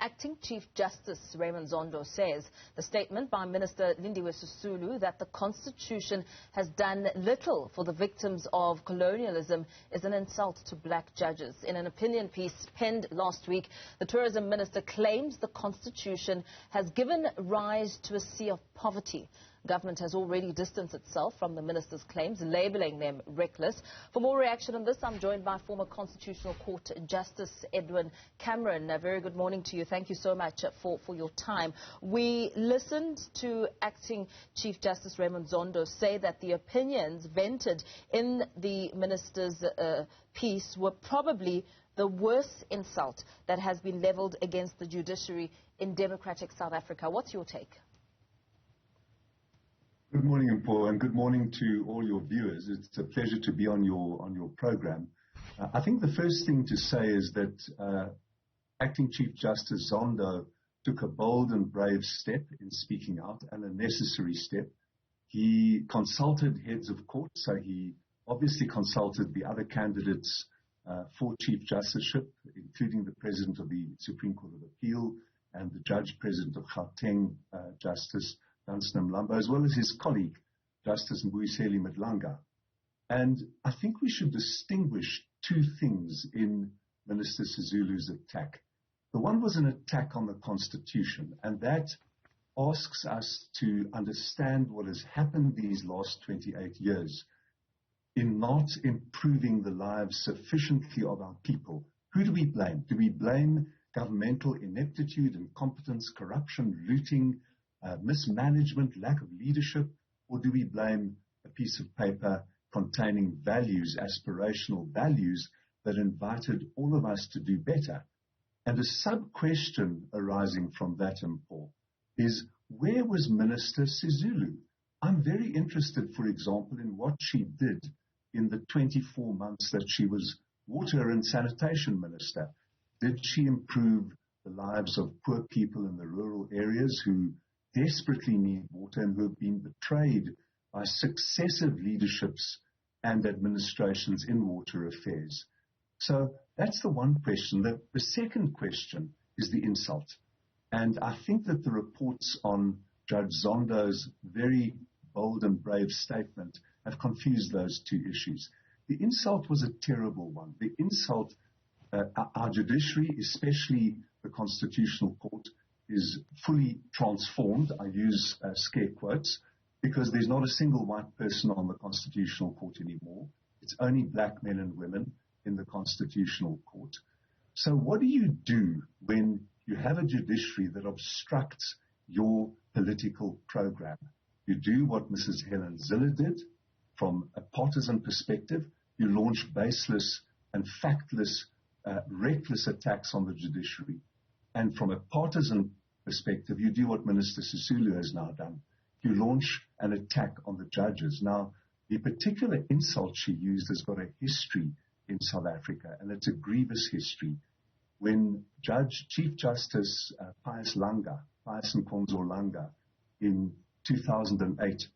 Acting Chief Justice Raymond Zondo says the statement by Minister Lindiwe Sisulu that the Constitution has done little for the victims of colonialism is an insult to black judges. In an opinion piece penned last week, the Tourism Minister claims the Constitution has given rise to a sea of poverty. Government has already distanced itself from the minister's claims, labelling them reckless. For more reaction on this, I'm joined by former Constitutional Court Justice Edwin. A very good morning to you. Thank you so much for your time. We listened to Acting Chief Justice Raymond Zondo say that the opinions vented in the minister's piece were probably the worst insult that has been levelled against the judiciary in democratic South Africa. What's your take? Good morning, Paul, and good morning to all your viewers. It's a pleasure to be on your program. I think the first thing to say is that Acting Chief Justice Zondo took a bold and brave step in speaking out, and a necessary step. He consulted heads of court, so he obviously consulted the other candidates for Chief Justiceship, including the President of the Supreme Court of Appeal and the Judge President of Gauteng, Justice Dunstan Mlambo, as well as his colleague, Justice Mbuyiseli Madlanga. And I think we should distinguish two things in Minister Sisulu's attack. The one was an attack on the Constitution, and that asks us to understand what has happened these last 28 years in not improving the lives sufficiently of our people. Who do we blame? Do we blame governmental ineptitude, incompetence, corruption, looting, mismanagement, lack of leadership, or do we blame a piece of paper containing values, aspirational values, that invited all of us to do better? And a sub-question arising from that, Paul, is where was Minister Sisulu? I'm very interested, for example, in what she did in the 24 months that she was Water and Sanitation Minister. Did she improve the lives of poor people in the rural areas who desperately need water and who have been betrayed by successive leaderships and administrations in water affairs? So that's the one question. The second question is the insult. And I think that the reports on Judge Zondo's very bold and brave statement have confused those two issues. The insult was a terrible one. The insult, our judiciary, especially the Constitutional Court, is fully transformed. I use scare quotes because there's not a single white person on the Constitutional Court anymore. It's only black men and women in the Constitutional Court. So what do you do when you have a judiciary that obstructs your political program? You do what Mrs. Helen Zille did from a partisan perspective. You launch baseless and factless, reckless attacks on the judiciary. And from a partisan perspective, you do what Minister Sisulu has now done. You launch an attack on the judges. Now, the particular insult she used has got a history in South Africa, and it's a grievous history. When Chief Justice Pius Nkonzo Langa, in 2008,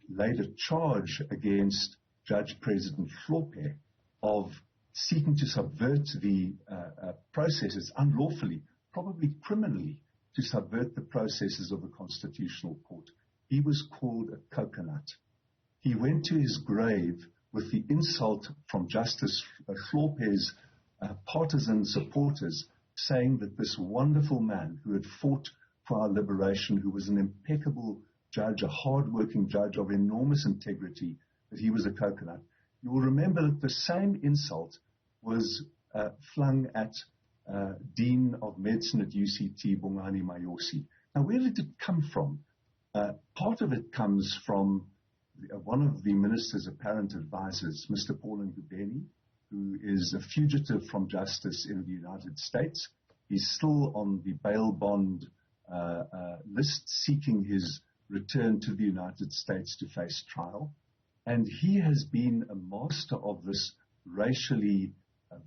laid a charge against Judge President Hlophe of seeking to subvert the processes unlawfully, probably criminally, to subvert the processes of the Constitutional Court. He was called a coconut. He went to his grave with the insult from Justice Hlophe's partisan supporters, saying that this wonderful man who had fought for our liberation, who was an impeccable judge, a hard-working judge of enormous integrity, that he was a coconut. You will remember that the same insult was flung at Dean of Medicine at UCT, Bongani Mayosi. Now, where did it come from? Part of it comes from one of the minister's apparent advisors, Mr. Paul Ngubeni, who is a fugitive from justice in the United States. He's still on the bail bond list, seeking his return to the United States to face trial. And he has been a master of this racially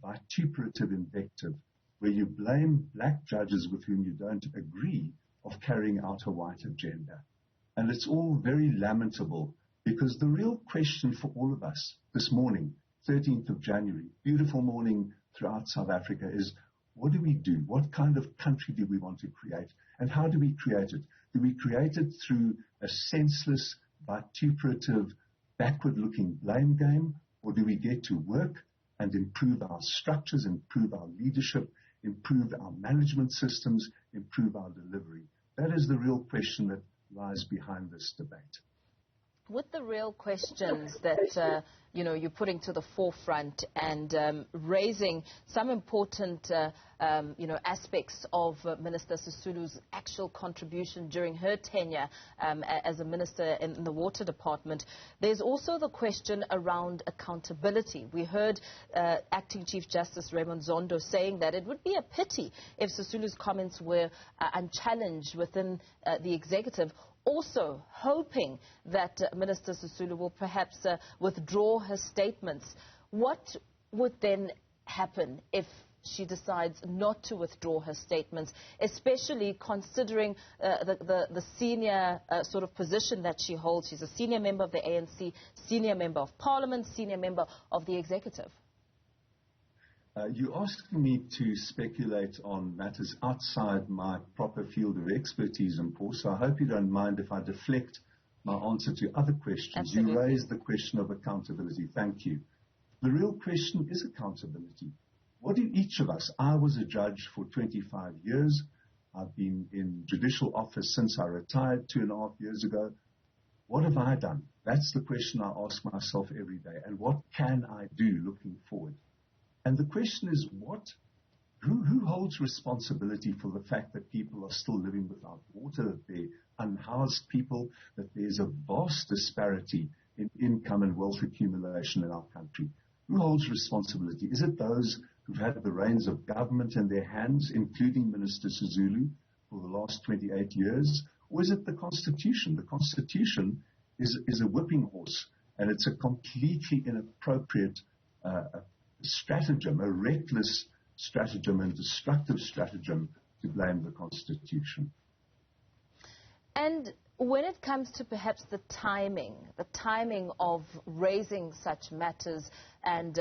vituperative invective, where you blame black judges with whom you don't agree of carrying out a white agenda. And it's all very lamentable, because the real question for all of us this morning, 13th of January, beautiful morning throughout South Africa, is What do we do? What kind of country do we want to create? And how do we create it? Do we create it through a senseless, vituperative, backward-looking blame game? Or do we get to work and improve our structures, improve our leadership, improve our management systems, improve our delivery? That is the real question that lies behind this debate. With the real questions that you're putting to the forefront and raising some important aspects of Minister Sisulu's actual contribution during her tenure as a minister in the water department, there's also the question around accountability. We heard Acting Chief Justice Raymond Zondo saying that it would be a pity if Sisulu's comments were unchallenged within the executive, also hoping that Minister Sisulu will perhaps withdraw her statements. What would then happen if she decides not to withdraw her statements, especially considering the senior sort of position that she holds? She's a senior member of the ANC, senior member of Parliament, senior member of the executive. You asked me to speculate on matters outside my proper field of expertise, and Paul, so I hope you don't mind if I deflect my answer to other questions. Absolutely. You raised the question of accountability. Thank you. The real question is accountability. What do each of us? I was a judge for 25 years. I've been in judicial office since I retired 2.5 years ago. What have I done? That's the question I ask myself every day. And what can I do looking forward? And the question is, who holds responsibility for the fact that people are still living without water, that they're unhoused people, that there's a vast disparity in income and wealth accumulation in our country? Who holds responsibility? Is it those who've had the reins of government in their hands, including Minister Sisulu, for the last 28 years? Or is it the Constitution? The Constitution is a whipping horse, and it's a completely inappropriate stratagem, a reckless stratagem and destructive stratagem to blame the Constitution. And when it comes to perhaps the timing of raising such matters and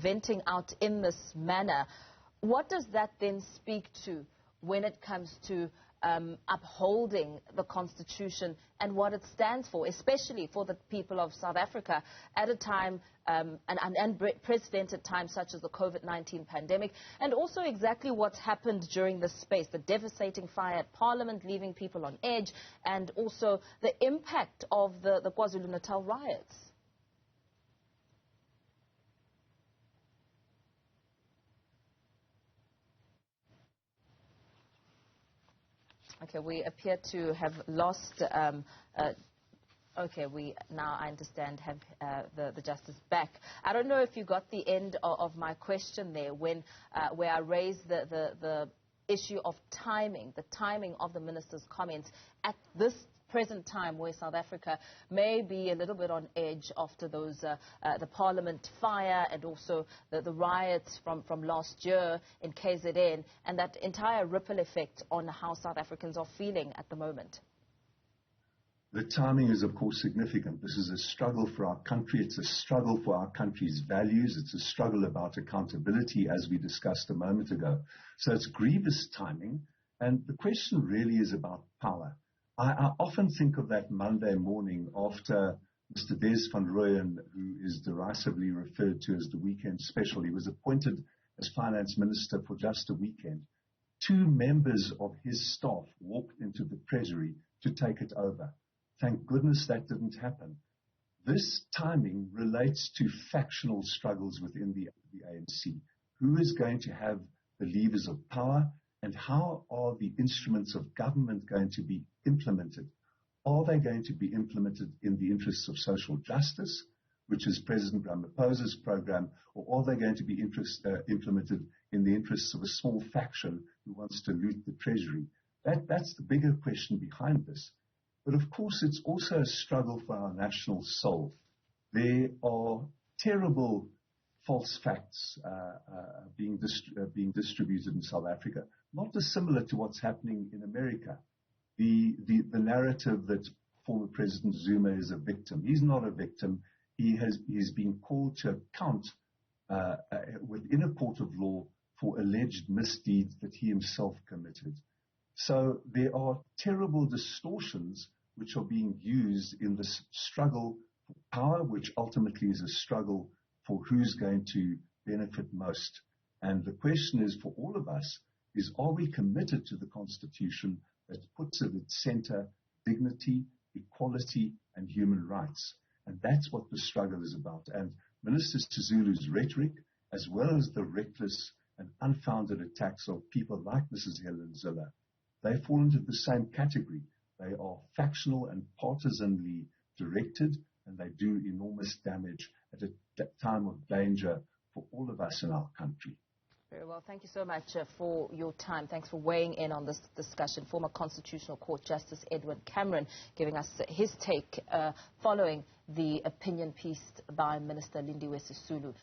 venting out in this manner, what does that then speak to when it comes to upholding the Constitution and what it stands for, especially for the people of South Africa at a time, an unprecedented time such as the COVID-19 pandemic, and also exactly what's happened during this space, the devastating fire at Parliament, leaving people on edge, and also the impact of the KwaZulu-Natal riots? Okay, we appear to have lost. Okay, we now, I understand, have the justice back. I don't know if you got the end of my question there, when where I raised the issue of timing, the timing of the minister's comments at this present time, where South Africa may be a little bit on edge after those the Parliament fire and also the riots from last year in KZN, and that entire ripple effect on how South Africans are feeling at the moment. The timing is, of course, significant. This is a struggle for our country. It's a struggle for our country's values. It's a struggle about accountability, as we discussed a moment ago. So it's grievous timing, and the question really is about power. I often think of that Monday morning after Mr. Des van Rooyen, who is derisively referred to as the weekend special. He was appointed as finance minister for just a weekend. 2 members of his staff walked into the treasury to take it over. Thank goodness that didn't happen. This timing relates to factional struggles within the ANC. Who is going to have the levers of power, and how are the instruments of government going to be implemented? Are they going to be implemented in the interests of social justice, which is President Ramaphosa's program, or are they going to be implemented in the interests of a small faction who wants to loot the treasury? That's the bigger question behind this. But of course, it's also a struggle for our national soul. There are terrible false facts being distributed in South Africa, not dissimilar to what's happening in America. The narrative that former President Zuma is a victim. He's not a victim. He's been called to account within a court of law for alleged misdeeds that he himself committed. So there are terrible distortions which are being used in this struggle for power, which ultimately is a struggle for who's going to benefit most. And the question is for all of us is, are we committed to the Constitution that puts at its center dignity, equality, and human rights? And that's what the struggle is about. And Minister Sisulu's rhetoric, as well as the reckless and unfounded attacks of people like Mrs. Helen Zille, they fall into the same category. They are factional and partisanly directed, and they do enormous damage at a time of danger for all of us in our country. Very well. Thank you so much for your time. Thanks for weighing in on this discussion. Former Constitutional Court Justice Edwin Cameron giving us his take following the opinion piece by Minister Lindiwe Sisulu.